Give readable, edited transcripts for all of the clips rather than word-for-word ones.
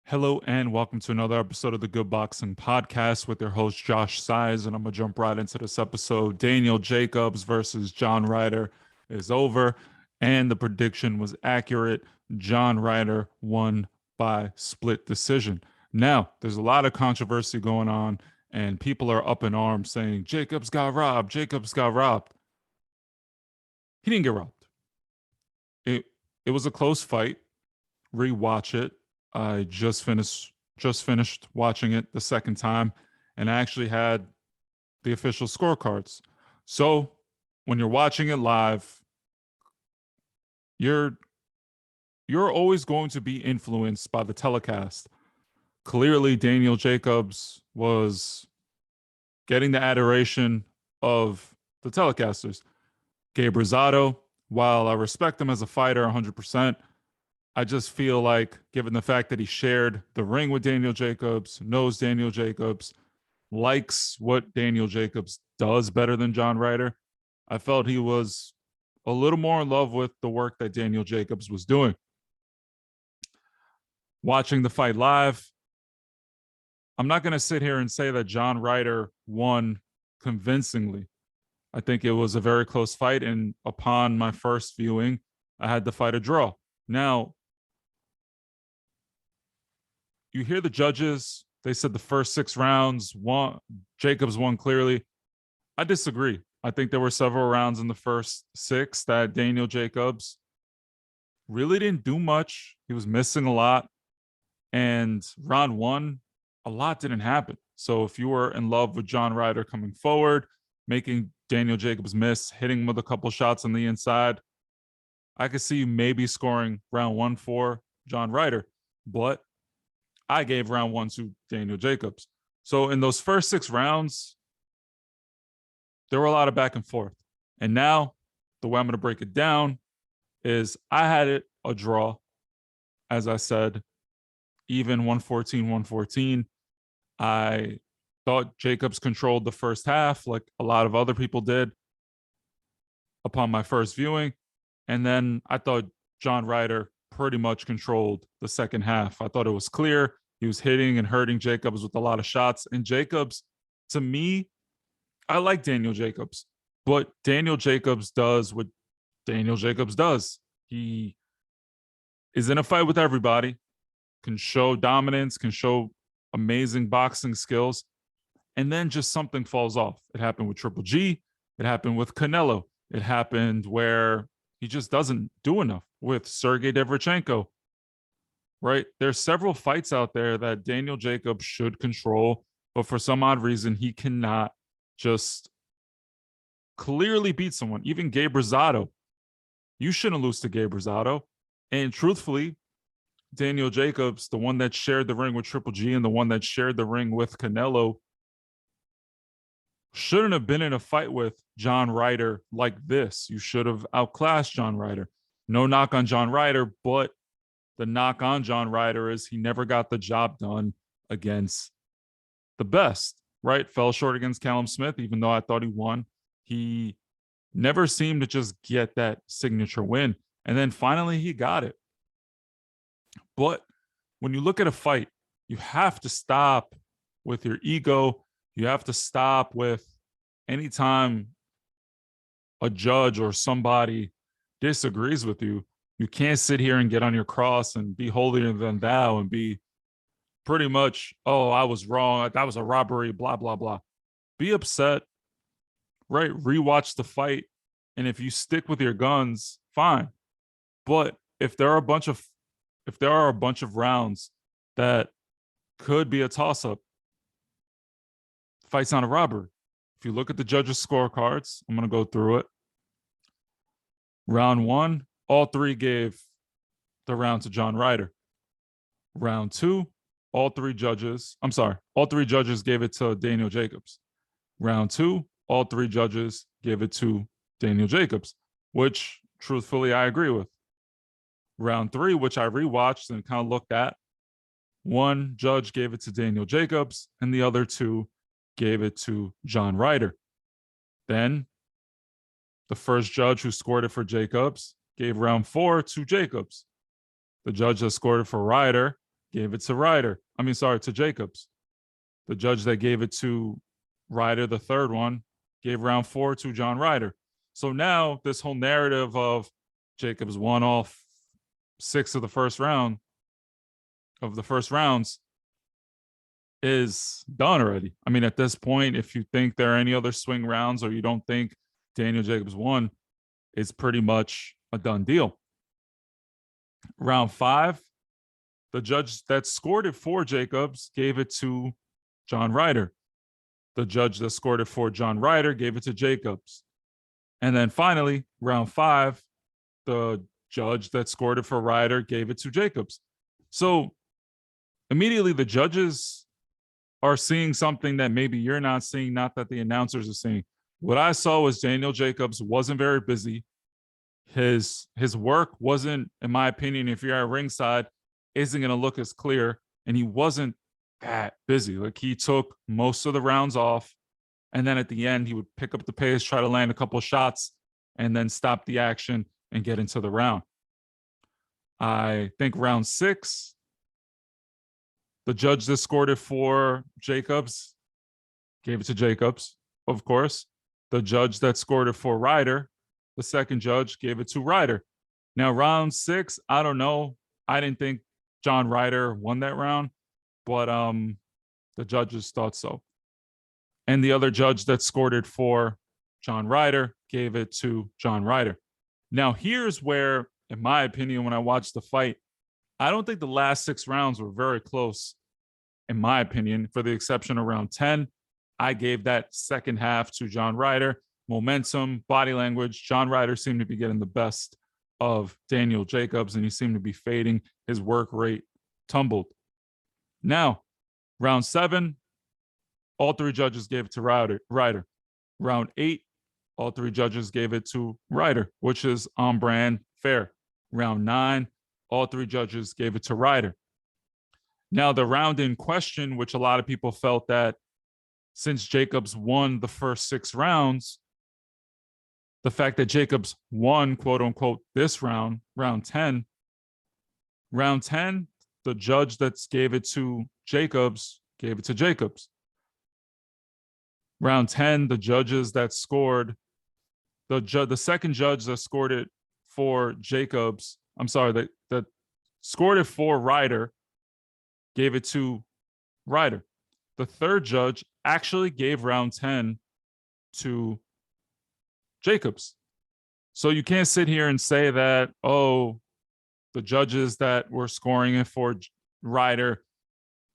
Hello and welcome to another episode of the Good Boxing Podcast with your host Josh Size, and I'm gonna jump right into this episode. Daniel Jacobs versus John Ryder is over, and the prediction was accurate. John Ryder won by split decision. Now, there's a lot of controversy going on, and people are up in arms saying Jacobs got robbed. Jacobs got robbed. He didn't get robbed. It was a close fight. Rewatch it. I just finished watching it the second time, and I actually had the official scorecards. So when you're watching it live, you're you're always going to be influenced by the telecast. Clearly, Daniel Jacobs was getting the adoration of the telecasters. Gabe Rosado, while I respect him as a fighter 100%, I just feel like, given the fact that he shared the ring with Daniel Jacobs, knows Daniel Jacobs, likes what Daniel Jacobs does better than John Ryder, I felt he was a little more in love with the work that Daniel Jacobs was doing. Watching the fight live, I'm not going to sit here and say that John Ryder won convincingly. I think it was a very close fight, and upon my first viewing, I had the fight a draw. Now, you hear the judges, they said the first 6 rounds, Jacobs won clearly. I disagree. I think there were several rounds in the first 6 that Daniel Jacobs really didn't do much. He was missing a lot. And round 1, a lot didn't happen. So if you were in love with John Ryder coming forward, making Daniel Jacobs miss, hitting him with a couple shots on the inside, I could see you maybe scoring round 1 for John Ryder. But I gave round 1 to Daniel Jacobs. So in those first 6 rounds, there were a lot of back and forth. And now the way I'm going to break it down is I had it a draw, as I said, even 114, 114. I thought Jacobs controlled the first half like a lot of other people did upon my first viewing. And then I thought John Ryder pretty much controlled the second half. I thought it was clear. He was hitting and hurting Jacobs with a lot of shots. And Jacobs, to me, I like Daniel Jacobs, but Daniel Jacobs does what Daniel Jacobs does. He is in a fight with everybody, can show dominance, can show amazing boxing skills, and then just something falls off. It happened with Triple G. It happened with Canelo. It happened where he just doesn't do enough with Sergey Devrochenko, right? There's several fights out there that Daniel Jacobs should control, but for some odd reason, he cannot just clearly beat someone. Even Gabe Rosado, you shouldn't lose to Gabe Rosado. And truthfully, Daniel Jacobs, the one that shared the ring with Triple G and the one that shared the ring with Canelo, shouldn't have been in a fight with John Ryder like this. You should have outclassed John Ryder. No knock on John Ryder, but the knock on John Ryder is he never got the job done against the best, right? Fell short against Callum Smith, even though I thought he won. He never seemed to just get that signature win. And then finally he got it. But when you look at a fight, you have to stop with your ego. You have to stop with anytime a judge or somebody disagrees with you, you can't sit here and get on your cross and be holier than thou and be pretty much, oh, I was wrong. That was a robbery, blah, blah, blah. Be upset, right? Rewatch the fight. And if you stick with your guns, fine. But if there are a bunch of rounds that could be a toss-up, fight's not a robbery. If you look at the judges' scorecards, I'm going to go through it. Round 1, all 3 gave the round to John Ryder. Round 2, all 3 judges gave it to Daniel Jacobs. Round 2, all 3 judges gave it to Daniel Jacobs, which truthfully I agree with. Round 3, which I rewatched and kind of looked at, 1 judge gave it to Daniel Jacobs and the other 2 gave it to John Ryder. Then the first judge who scored it for Jacobs gave round 4 to Jacobs. The judge that scored it for Ryder gave it to Ryder. To Jacobs. The judge that gave it to Ryder, the third one, gave round 4 to John Ryder. So now this whole narrative of Jacobs won all 6 of the first rounds is done already. At this point, if you think there are any other swing rounds or you don't think Daniel Jacobs won, it's pretty much a done deal. Round 5, the judge that scored it for Jacobs gave it to John Ryder. The judge that scored it for John Ryder gave it to Jacobs. And then finally, round 5, the judge that scored it for Ryder gave it to Jacobs. So immediately the judges are seeing something that maybe you're not seeing, not that the announcers are seeing. What I saw was Daniel Jacobs wasn't very busy. His work wasn't, in my opinion, if you're at ringside, isn't going to look as clear. And he wasn't that busy. Like, he took most of the rounds off. And then at the end, he would pick up the pace, try to land a couple of shots, and then stop the action and get into the round. I think round 6, the judge that scored it for Jacobs gave it to Jacobs, of course. The judge that scored it for Ryder, the second judge, gave it to Ryder. Now, round 6, I don't know. I didn't think John Ryder won that round, but the judges thought so. And the other judge that scored it for John Ryder gave it to John Ryder. Now, here's where, in my opinion, when I watched the fight, I don't think the last 6 rounds were very close, in my opinion, for the exception of round 10. I gave that second half to John Ryder. Momentum, body language. John Ryder seemed to be getting the best of Daniel Jacobs, and he seemed to be fading. His work rate tumbled. Now, round 7, all 3 judges gave it to Ryder. Round 8, all 3 judges gave it to Ryder, which is on brand, fair. Round 9, all 3 judges gave it to Ryder. Now, the round in question, which a lot of people felt that since Jacobs won the first 6 rounds, the fact that Jacobs won, quote unquote, this round, round 10, the judge that gave it to Jacobs gave it to Jacobs. Round 10, the judges that scored, the second judge that scored it for Jacobs, that scored it for Ryder, gave it to Ryder. The third judge actually gave round 10 to Jacobs. So you can't sit here and say that, oh, the judges that were scoring it for Ryder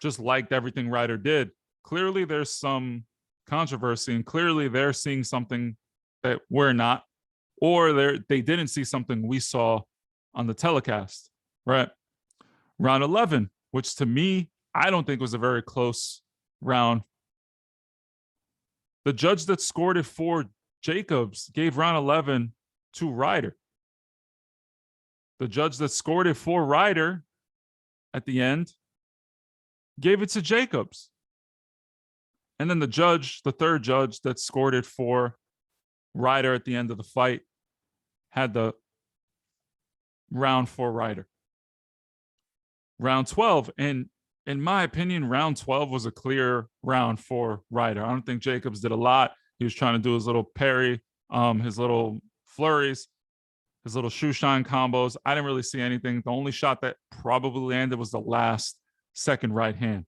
just liked everything Ryder did. Clearly, there's some controversy, and clearly they're seeing something that we're not, or they didn't see something we saw on the telecast, right? Round 11, which to me, I don't think was a very close round. The judge that scored it for Jacobs gave round 11 to Ryder. The judge that scored it for Ryder at the end gave it to Jacobs. And then the third judge that scored it for Ryder at the end of the fight had the round for Ryder. Round 12, and in my opinion, round 12 was a clear round for Ryder. I don't think Jacobs did a lot. He was trying to do his little parry, his little flurries, his little shoe shine combos. I didn't really see anything. The only shot that probably landed was the last second right hand.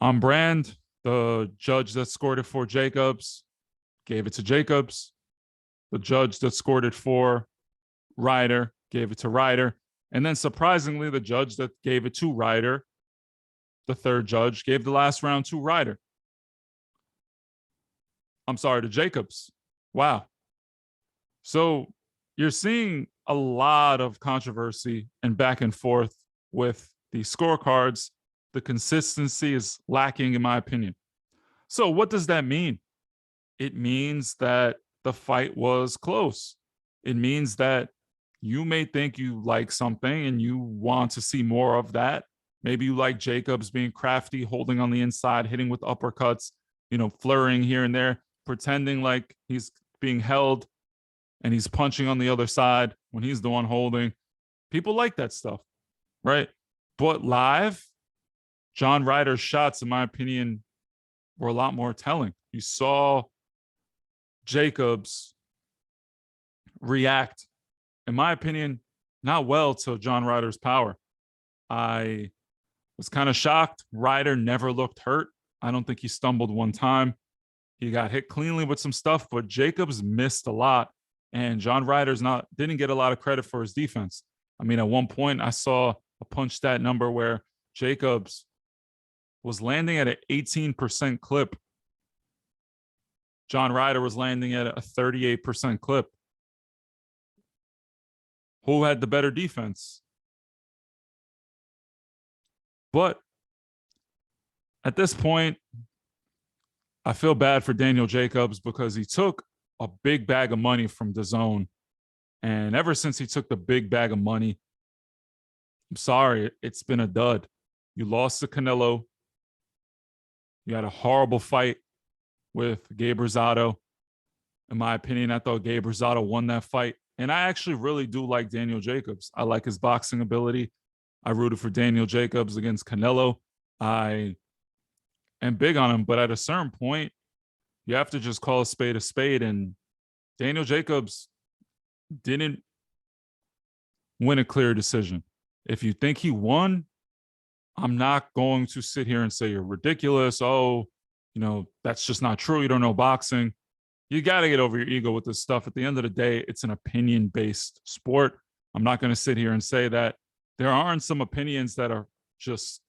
On brand, the judge that scored it for Jacobs gave it to Jacobs. The judge that scored it for Ryder gave it to Ryder. And then surprisingly, the judge that gave it to Ryder, the third judge, gave the last round to Ryder. To Jacobs. Wow. So you're seeing a lot of controversy and back and forth with the scorecards. The consistency is lacking, in my opinion. So what does that mean? It means that the fight was close. It means that you may think you like something and you want to see more of that. Maybe you like Jacobs being crafty, holding on the inside, hitting with uppercuts, flurrying here and there, pretending like he's being held and he's punching on the other side when he's the one holding. People like that stuff. right? But live, John Ryder's shots, in my opinion, were a lot more telling. You saw Jacobs react, in my opinion, not well to John Ryder's power. I was kind of shocked. Ryder never looked hurt. I don't think he stumbled one time. He got hit cleanly with some stuff, but Jacobs missed a lot. And John Ryder's didn't get a lot of credit for his defense. I mean, at one point I saw a punch stat number where Jacobs was landing at an 18% clip. John Ryder was landing at a 38% clip. Who had the better defense? But at this point, I feel bad for Daniel Jacobs because he took a big bag of money from DAZN. And ever since he took the big bag of money, I'm sorry, it's been a dud. You lost to Canelo. You had a horrible fight with Gabe Rosado. In my opinion, I thought Gabe Rosado won that fight. And I actually really do like Daniel Jacobs. I like his boxing ability. I rooted for Daniel Jacobs against Canelo. I am big on him, but at a certain point, you have to just call a spade. And Daniel Jacobs didn't win a clear decision. If you think he won, I'm not going to sit here and say you're ridiculous. Oh, that's just not true. You don't know boxing. You got to get over your ego with this stuff. At the end of the day, it's an opinion-based sport. I'm not going to sit here and say that there aren't some opinions that are just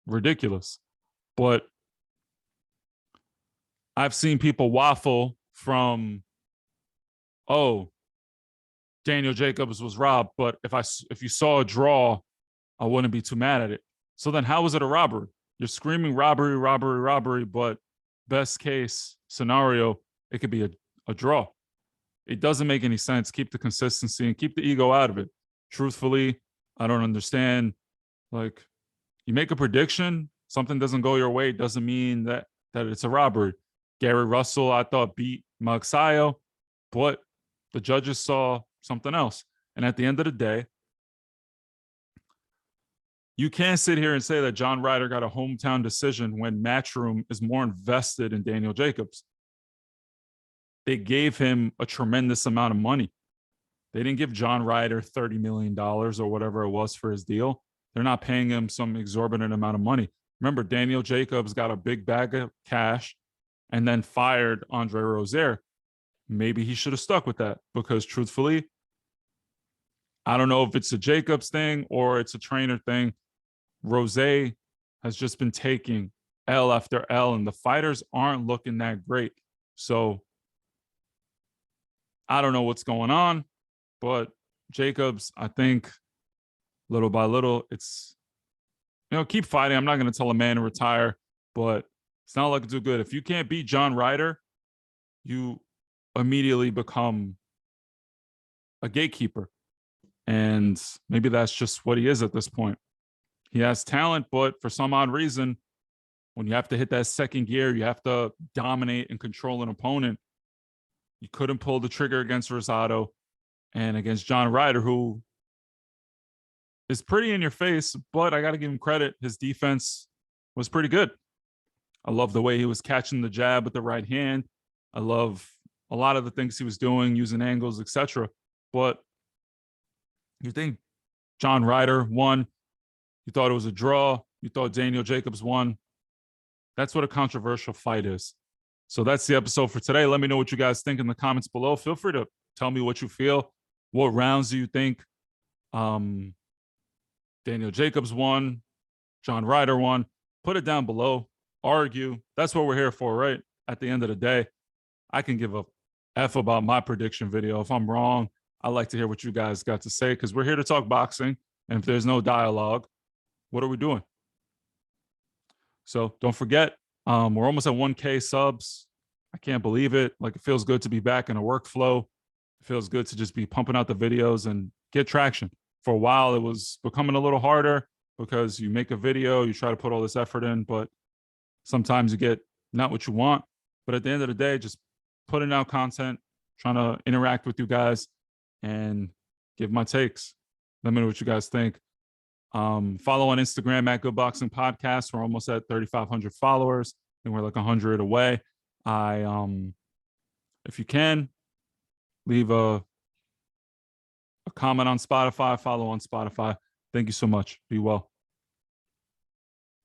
ridiculous. But I've seen people waffle from, oh, Daniel Jacobs was robbed, but if you saw a draw, I wouldn't be too mad at it. So then how is it a robbery? You're screaming robbery, robbery, robbery, but best case scenario, it could be a draw. It doesn't make any sense. Keep the consistency and keep the ego out of it. Truthfully, I don't understand. Like, you make a prediction, something doesn't go your way, doesn't mean that it's a robbery. Gary Russell, I thought, beat Magsayo, but the judges saw something else. And at the end of the day, you can't sit here and say that John Ryder got a hometown decision when Matchroom is more invested in Daniel Jacobs. They gave him a tremendous amount of money. They didn't give John Ryder $30 million or whatever it was for his deal. They're not paying him some exorbitant amount of money. Remember, Daniel Jacobs got a big bag of cash and then fired Andre Rozier. Maybe he should have stuck with that because truthfully, I don't know if it's a Jacobs thing or it's a trainer thing. Rozier has just been taking L after L, and the fighters aren't looking that great. So I don't know what's going on, but Jacobs, I think little by little, it's, keep fighting. I'm not going to tell a man to retire, but it's not looking too good. If you can't beat John Ryder, you immediately become a gatekeeper. And maybe that's just what he is at this point. He has talent, but for some odd reason, when you have to hit that second gear, you have to dominate and control an opponent. You couldn't pull the trigger against Rosado and against John Ryder, who is pretty in your face, but I got to give him credit. His defense was pretty good. I love the way he was catching the jab with the right hand. I love a lot of the things he was doing, using angles, etc. But you think John Ryder won? You thought it was a draw? You thought Daniel Jacobs won? That's what a controversial fight is. So that's the episode for today. Let me know what you guys think in the comments below. Feel free to tell me what you feel. What rounds do you think Daniel Jacobs won? John Ryder won? Put it down below. Argue. That's what we're here for, right? At the end of the day, I can give a F about my prediction video. If I'm wrong, I like to hear what you guys got to say because we're here to talk boxing. And if there's no dialogue, what are we doing? So don't forget, we're almost at 1K subs. I can't believe it. Like, it feels good to be back in a workflow. It feels good to just be pumping out the videos and get traction. For a while, it was becoming a little harder because you make a video, you try to put all this effort in, but sometimes you get not what you want. But at the end of the day, just putting out content, trying to interact with you guys and give my takes. Let me know what you guys think. Follow on Instagram at Good Boxing Podcast. We're almost at 3,500 followers, and we're like 100 away. If you can, leave a comment on Spotify, follow on Spotify. Thank you so much. Be well.